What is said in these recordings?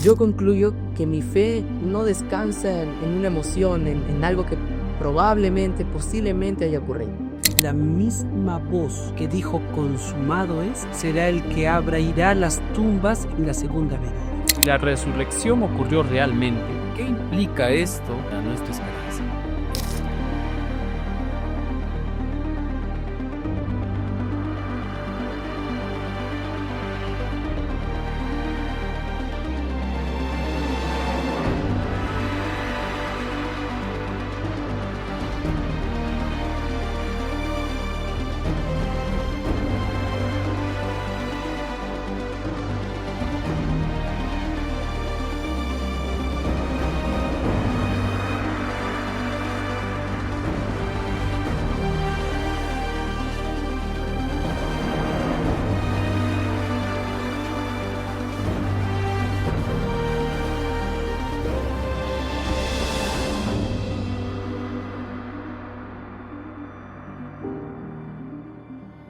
Yo concluyo que mi fe no descansa en una emoción, en algo que probablemente, posiblemente haya ocurrido. La misma voz que dijo consumado es, será el que abrirá las tumbas en la segunda venida. Si la resurrección ocurrió realmente, ¿qué implica esto para nuestra esperanza?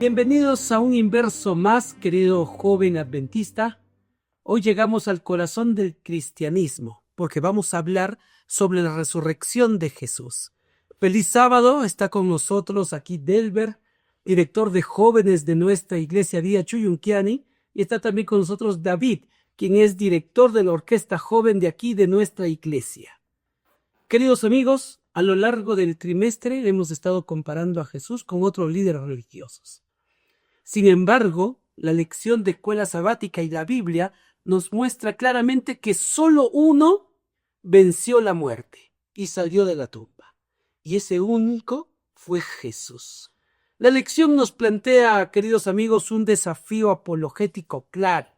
Bienvenidos a un inverso más, querido joven adventista. Hoy llegamos al corazón del cristianismo, porque vamos a hablar sobre la resurrección de Jesús. Feliz sábado, está con nosotros aquí Delber, director de jóvenes de nuestra iglesia Vía Chuyunquiani, y está también con nosotros David, quien es director de la orquesta joven de aquí de nuestra iglesia. Queridos amigos, a lo largo del trimestre hemos estado comparando a Jesús con otros líderes religiosos. Sin embargo, la lección de escuela sabática y la Biblia nos muestra claramente que solo uno venció la muerte y salió de la tumba. Y ese único fue Jesús. La lección nos plantea, queridos amigos, un desafío apologético claro.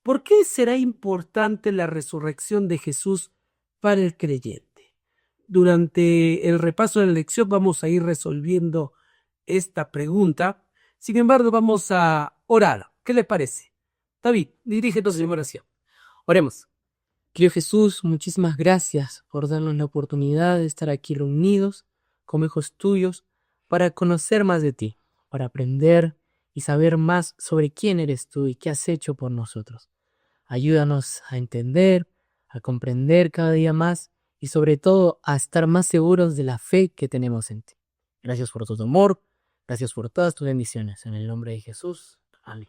¿Por qué será importante la resurrección de Jesús para el creyente? Durante el repaso de la lección vamos a ir resolviendo esta pregunta. Sin embargo, vamos a orar. ¿Qué le parece? David, dirígenos en oración. Oremos. Querido Jesús, muchísimas gracias por darnos la oportunidad de estar aquí reunidos como hijos tuyos para conocer más de ti, para aprender y saber más sobre quién eres tú y qué has hecho por nosotros. Ayúdanos a entender, a comprender cada día más y sobre todo a estar más seguros de la fe que tenemos en ti. Gracias por tu amor. Gracias por todas tus bendiciones. En el nombre de Jesús. Amén.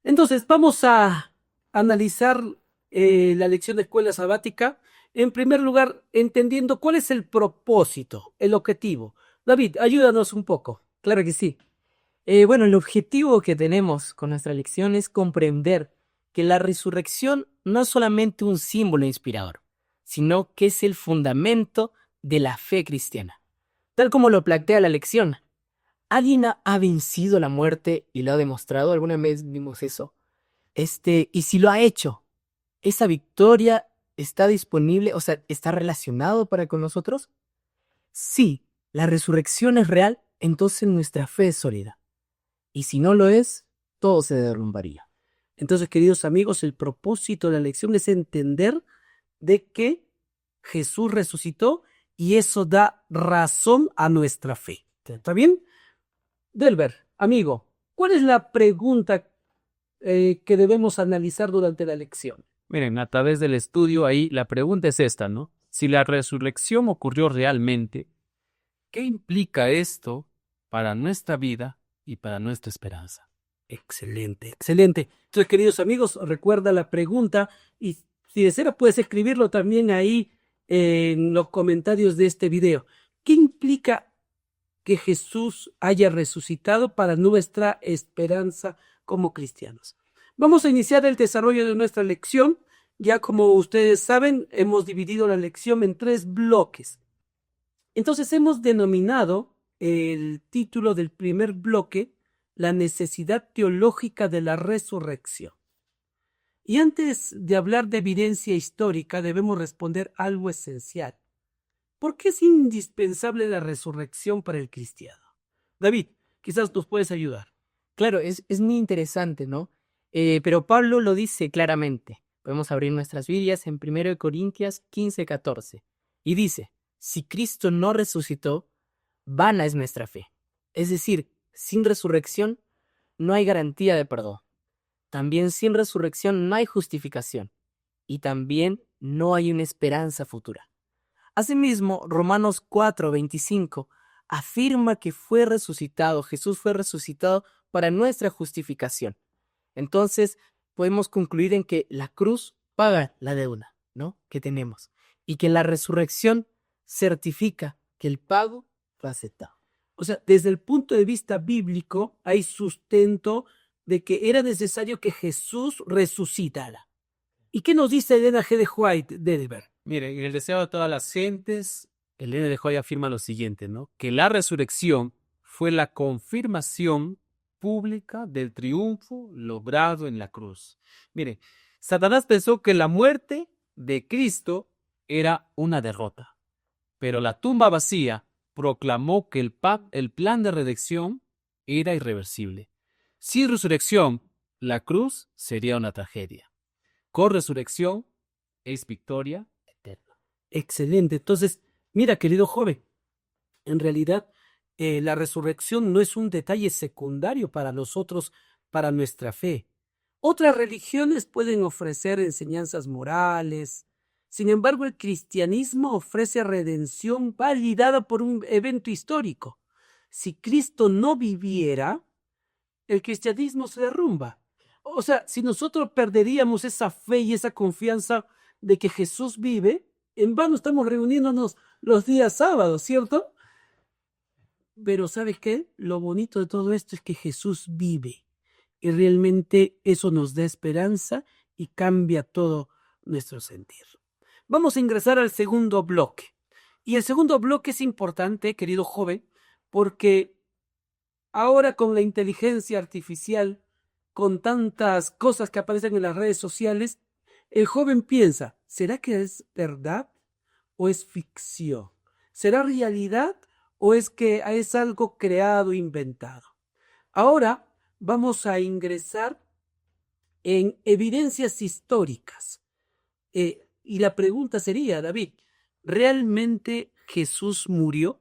Entonces, vamos a analizar la lección de escuela sabática. En primer lugar, entendiendo cuál es el propósito, el objetivo. David, ayúdanos un poco. Claro que sí. Bueno, el objetivo que tenemos con nuestra lección es comprender que la resurrección no es solamente un símbolo inspirador, sino que es el fundamento de la fe cristiana. Tal como lo plantea la lección. ¿Alguien ha vencido la muerte y lo ha demostrado? ¿Alguna vez vimos eso? Y si lo ha hecho, ¿esa victoria está disponible, o sea, está relacionado para con nosotros? Si la resurrección es real, entonces nuestra fe es sólida. Y si no lo es, todo se derrumbaría. Entonces, queridos amigos, el propósito de la lección es entender de que Jesús resucitó y eso da razón a nuestra fe. ¿Está bien? Delber, amigo, ¿cuál es la pregunta que debemos analizar durante la lección? Miren, a través del estudio ahí, la pregunta es esta, ¿no? Si la resurrección ocurrió realmente, ¿qué implica esto para nuestra vida y para nuestra esperanza? Excelente, excelente. Entonces, queridos amigos, recuerda la pregunta y si deseas puedes escribirlo también ahí en los comentarios de este video. ¿Qué implica que Jesús haya resucitado para nuestra esperanza como cristianos? Vamos a iniciar el desarrollo de nuestra lección. Ya como ustedes saben, hemos dividido la lección en 3 bloques. Entonces hemos denominado el título del primer bloque la necesidad teológica de la resurrección. Y antes de hablar de evidencia histórica, debemos responder algo esencial. ¿Por qué es indispensable la resurrección para el cristiano? David, quizás nos puedes ayudar. Claro, es muy interesante, ¿no? Pero Pablo lo dice claramente. Podemos abrir nuestras Biblias en 1 Corintios 15:14. Y dice, si Cristo no resucitó, vana es nuestra fe. Es decir, sin resurrección no hay garantía de perdón. también sin resurrección no hay justificación y también no hay una esperanza futura. Asimismo, Romanos 4:25 afirma que Jesús fue resucitado para nuestra justificación. Entonces, podemos concluir en que la cruz paga la deuda, ¿no?, que tenemos, y que la resurrección certifica que el pago fue aceptado. O sea, desde el punto de vista bíblico, hay sustento de que era necesario que Jesús resucitara. ¿Y qué nos dice Elena G. de White de Edinburgh? Mire, en el deseo de todas las gentes, Elena de White afirma lo siguiente, ¿no? Que la resurrección fue la confirmación pública del triunfo logrado en la cruz. Mire, Satanás pensó que la muerte de Cristo era una derrota, pero la tumba vacía proclamó que el plan de redención era irreversible. Sin resurrección, la cruz sería una tragedia. Con resurrección es victoria eterna. Excelente. Entonces, mira, querido joven, en realidad la resurrección no es un detalle secundario para nosotros, para nuestra fe. Otras religiones pueden ofrecer enseñanzas morales. Sin embargo, el cristianismo ofrece redención validada por un evento histórico. Si Cristo no viviera, el cristianismo se derrumba. O sea, si nosotros perderíamos esa fe y esa confianza de que Jesús vive, en vano estamos reuniéndonos los días sábados, ¿cierto? Pero ¿sabe qué? Lo bonito de todo esto es que Jesús vive y realmente eso nos da esperanza y cambia todo nuestro sentir. Vamos a ingresar al segundo bloque. Y el segundo bloque es importante, querido joven, porque ahora con la inteligencia artificial, con tantas cosas que aparecen en las redes sociales, el joven piensa, ¿será que es verdad o es ficción? ¿Será realidad o es que es algo creado, inventado? Ahora vamos a ingresar en evidencias históricas. Y la pregunta sería, David, ¿realmente Jesús murió?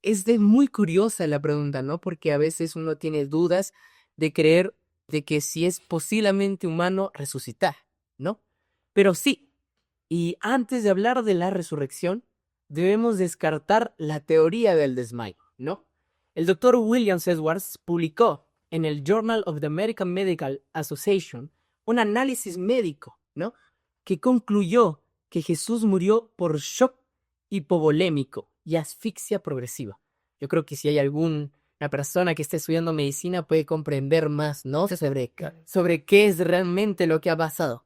Es muy curiosa la pregunta, ¿no? Porque a veces uno tiene dudas de creer de que si es posiblemente humano resucitar, ¿no? Pero sí, y antes de hablar de la resurrección, debemos descartar la teoría del desmayo, ¿no? El doctor William Edwards publicó en el Journal of the American Medical Association un análisis médico, ¿no?, que concluyó que Jesús murió por shock hipovolémico y asfixia progresiva. Yo creo que si hay alguna persona que esté estudiando medicina puede comprender más, ¿no?, sobre qué es realmente lo que ha pasado.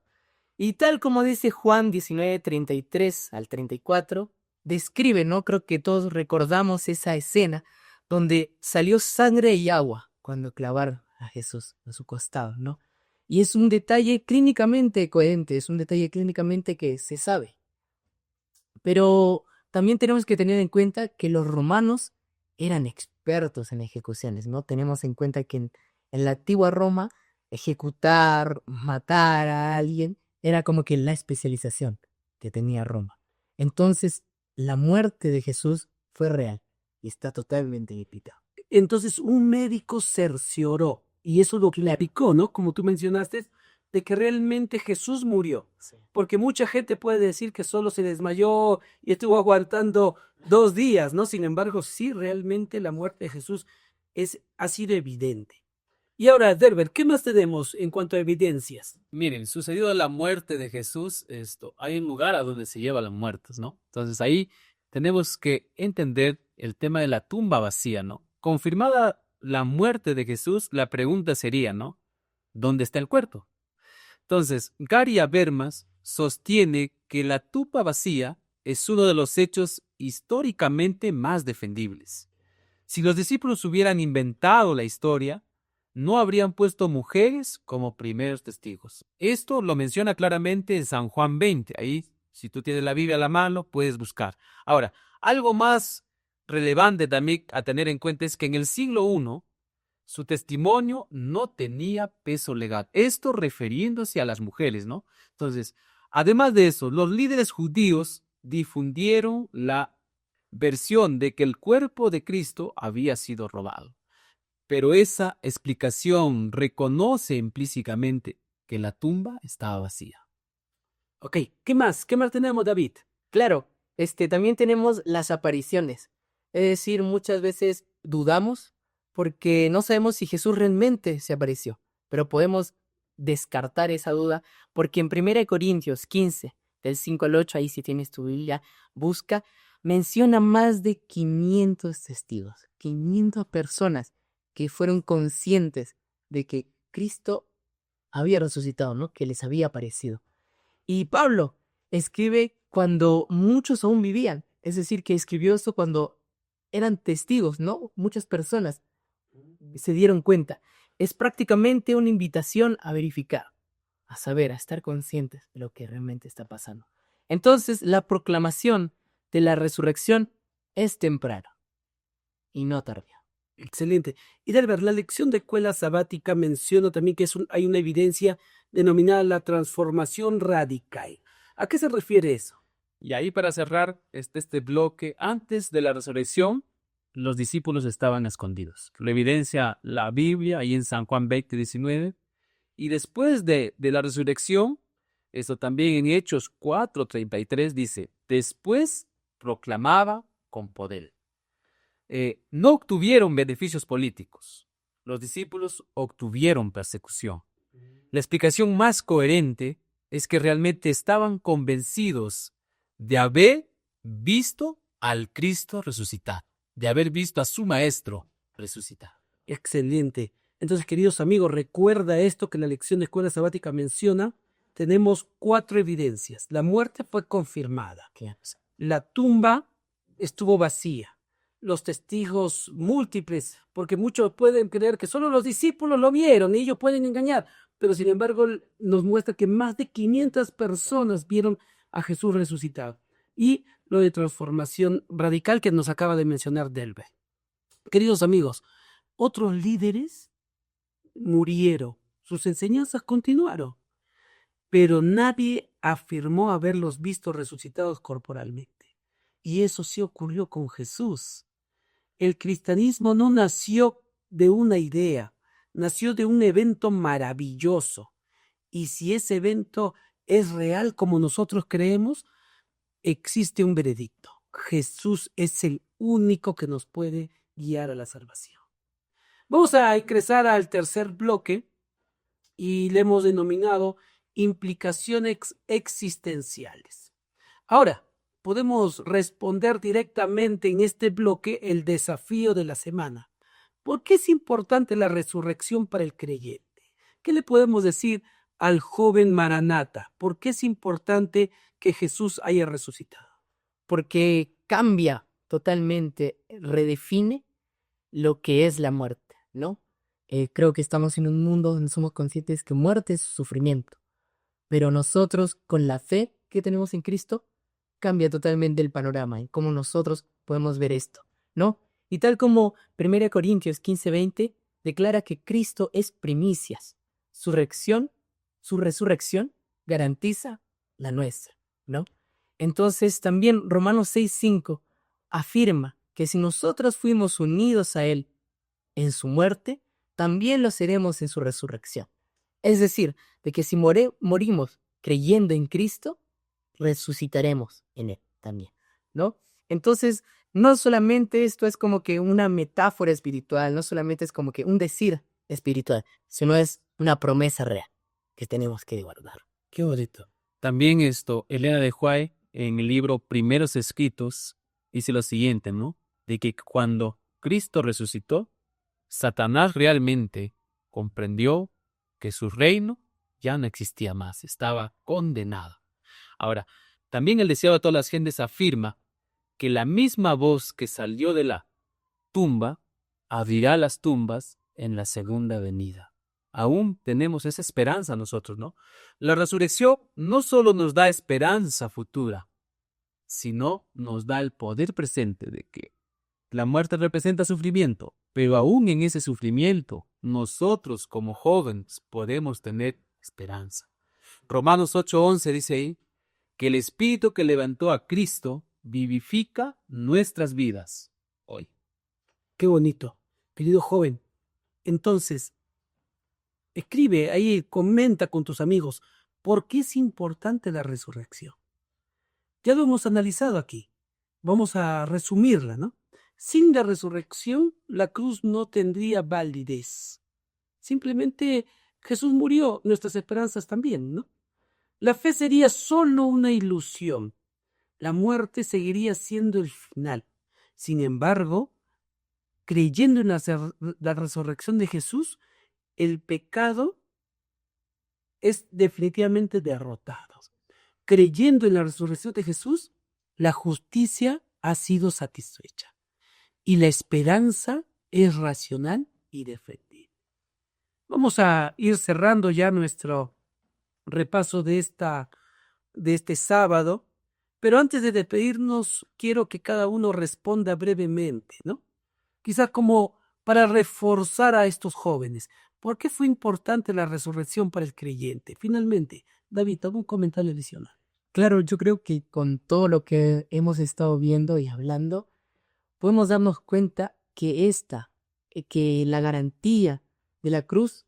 Y tal como dice Juan 19:33 al 34, describe, ¿no? Creo que todos recordamos esa escena donde salió sangre y agua cuando clavaron a Jesús a su costado, ¿no? Y es un detalle clínicamente coherente, es un detalle clínicamente que se sabe. Pero también tenemos que tener en cuenta que los romanos eran expertos en ejecuciones, ¿no? Tenemos en cuenta que en la antigua Roma, ejecutar, matar a alguien, era como que la especialización que tenía Roma. Entonces, la muerte de Jesús fue real y está totalmente implicado. Entonces, un médico cercioró, y eso lo clarificó, ¿no? Como tú mencionaste, de que realmente Jesús murió. Sí. Porque mucha gente puede decir que solo se desmayó y estuvo aguantando 2 días, ¿no? Sin embargo, sí, realmente la muerte de Jesús ha sido evidente. Y ahora, Derber, ¿qué más tenemos en cuanto a evidencias? Miren, sucedido la muerte de Jesús, hay un lugar a donde se llevan los muertos, ¿no? Entonces ahí tenemos que entender el tema de la tumba vacía, ¿no? Confirmada la muerte de Jesús, la pregunta sería, ¿no?, ¿dónde está el cuerpo? Entonces, Gary Habermas sostiene que la tumba vacía es uno de los hechos históricamente más defendibles. Si los discípulos hubieran inventado la historia, no habrían puesto mujeres como primeros testigos. Esto lo menciona claramente en San Juan 20. Ahí, si tú tienes la Biblia a la mano, puedes buscar. Ahora, algo más relevante también a tener en cuenta es que en el siglo I, su testimonio no tenía peso legal. Esto refiriéndose a las mujeres, ¿no? Entonces, además de eso, los líderes judíos difundieron la versión de que el cuerpo de Cristo había sido robado. Pero esa explicación reconoce implícitamente que la tumba estaba vacía. Ok, ¿qué más? ¿Qué más tenemos, David? Claro, también tenemos las apariciones. Es decir, muchas veces dudamos porque no sabemos si Jesús realmente se apareció, pero podemos descartar esa duda porque en 1 Corintios 15, del 5 al 8, ahí si tienes tu Biblia, busca, menciona más de 500 testigos, 500 personas que fueron conscientes de que Cristo había resucitado, ¿no? Que les había aparecido. Y Pablo escribe cuando muchos aún vivían, es decir, que escribió esto cuando eran testigos, ¿no? Muchas personas se dieron cuenta. Es prácticamente una invitación a verificar, a saber, a estar conscientes de lo que realmente está pasando. Entonces, la proclamación de la resurrección es temprana y no tardía. Excelente. Y Delber, la lección de escuela sabática menciona también que hay una evidencia denominada la transformación radical. ¿A qué se refiere eso? Y ahí para cerrar este bloque, antes de la resurrección, los discípulos estaban escondidos. Lo evidencia la Biblia ahí en San Juan 20:19. Y después de la resurrección, esto también en Hechos 4:33 dice, después proclamaba con poder. No obtuvieron beneficios políticos. Los discípulos obtuvieron persecución. La explicación más coherente es que realmente estaban convencidos de haber visto al Cristo resucitar, de haber visto a su Maestro resucitar. Excelente. Entonces, queridos amigos, recuerda esto que la lección de escuela sabática menciona. Tenemos 4 evidencias. La muerte fue confirmada. La tumba estuvo vacía. Los testigos múltiples, porque muchos pueden creer que solo los discípulos lo vieron y ellos pueden engañar, pero sin embargo nos muestra que más de 500 personas vieron a Jesús resucitado. Y lo de transformación radical que nos acaba de mencionar Delbe. Queridos amigos, otros líderes murieron, sus enseñanzas continuaron, pero nadie afirmó haberlos visto resucitados corporalmente. Y eso sí ocurrió con Jesús. El cristianismo no nació de una idea, nació de un evento maravilloso. Y si ese evento es real como nosotros creemos, existe un veredicto. Jesús es el único que nos puede guiar a la salvación. Vamos a ingresar al tercer bloque y le hemos denominado implicaciones existenciales. Ahora, podemos responder directamente en este bloque el desafío de la semana. ¿Por qué es importante la resurrección para el creyente? ¿Qué le podemos decir al joven Maranata? ¿Por qué es importante que Jesús haya resucitado? Porque cambia totalmente, redefine lo que es la muerte, ¿no? Creo que estamos en un mundo donde somos conscientes que muerte es sufrimiento, pero nosotros, con la fe que tenemos en Cristo, cambia totalmente el panorama en cómo nosotros podemos ver esto, ¿no? Y tal como 1 Corintios 15:20 declara que Cristo es primicias, su resurrección garantiza la nuestra, ¿no? Entonces también Romanos 6:5 afirma que si nosotros fuimos unidos a Él en su muerte, también lo seremos en su resurrección. Es decir, de que si morimos creyendo en Cristo, resucitaremos en Él también, ¿no? Entonces, no solamente esto es como que una metáfora espiritual, no solamente es como que un decir espiritual, sino es una promesa real que tenemos que guardar. Qué bonito. También Elena de White, en el libro Primeros Escritos, dice lo siguiente, ¿no? De que cuando Cristo resucitó, Satanás realmente comprendió que su reino ya no existía más, estaba condenado. Ahora, también el deseado de todas las gentes afirma que la misma voz que salió de la tumba abrirá las tumbas en la segunda venida. Aún tenemos esa esperanza nosotros, ¿no? La resurrección no solo nos da esperanza futura, sino nos da el poder presente de que la muerte representa sufrimiento, pero aún en ese sufrimiento, nosotros como jóvenes podemos tener esperanza. Romanos 8:11 dice ahí que el Espíritu que levantó a Cristo vivifica nuestras vidas hoy. Qué bonito. Querido joven, Entonces, escribe ahí, comenta con tus amigos, ¿por qué es importante la resurrección? Ya lo hemos analizado aquí. Vamos a resumirla, ¿no? Sin la resurrección, la cruz no tendría validez. Simplemente Jesús murió, nuestras esperanzas también, ¿no? La fe sería solo una ilusión. La muerte seguiría siendo el final. Sin embargo, creyendo en la resurrección de Jesús, el pecado es definitivamente derrotado. Creyendo en la resurrección de Jesús, la justicia ha sido satisfecha y la esperanza es racional y defendible. Vamos a ir cerrando ya nuestro repaso de este sábado, pero antes de despedirnos, quiero que cada uno responda brevemente, ¿no? Quizás como para reforzar a estos jóvenes. ¿Por qué fue importante la resurrección para el creyente? Finalmente, David, ¿algún comentario adicional? Claro, yo creo que con todo lo que hemos estado viendo y hablando, podemos darnos cuenta que la garantía de la cruz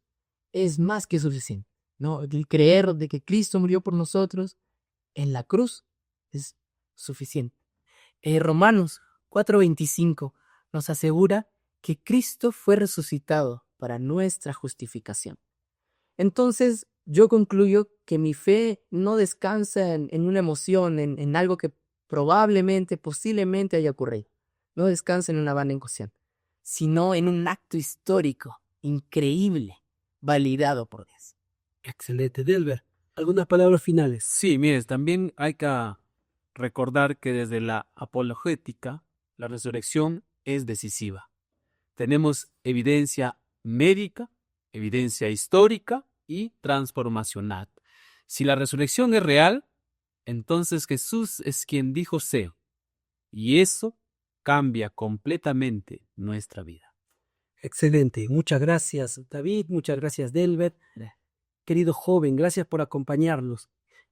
es más que suficiente, ¿no? El creer de que Cristo murió por nosotros en la cruz es suficiente. Romanos 4:25 nos asegura que Cristo fue resucitado para nuestra justificación. Entonces, yo concluyo que mi fe no descansa en una emoción, en algo que probablemente, posiblemente haya ocurrido. No descansa en una vana emoción, sino en un acto histórico, increíble, validado por Dios. Excelente, Delber. ¿Algunas palabras finales? Sí, mires, también hay que recordar que desde la apologética, la resurrección es decisiva. Tenemos evidencia médica, evidencia histórica y transformacional. Si la resurrección es real, entonces Jesús es quien dijo sea, y eso cambia completamente nuestra vida. Excelente. Muchas gracias, David. Muchas gracias, Delbert. Querido joven, gracias por acompañarnos.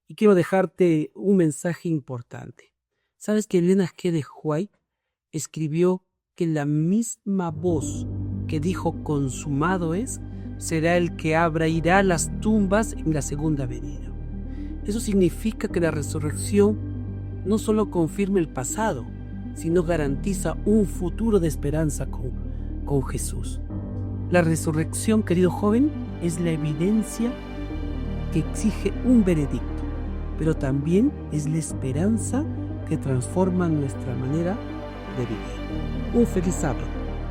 Y quiero dejarte un mensaje importante. ¿Sabes que Elena G. de White escribió que la misma voz que dijo consumado es, será el que abrirá las tumbas en la segunda venida? Eso significa que la resurrección no solo confirma el pasado, sino garantiza un futuro de esperanza con Jesús. La resurrección, querido joven, es la evidencia que exige un veredicto, pero también es la esperanza que transforma nuestra manera de vivir. Un feliz sábado.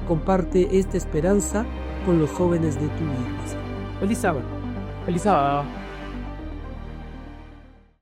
Comparte esta esperanza con los jóvenes de tu iglesia. Feliz sábado. Feliz sábado.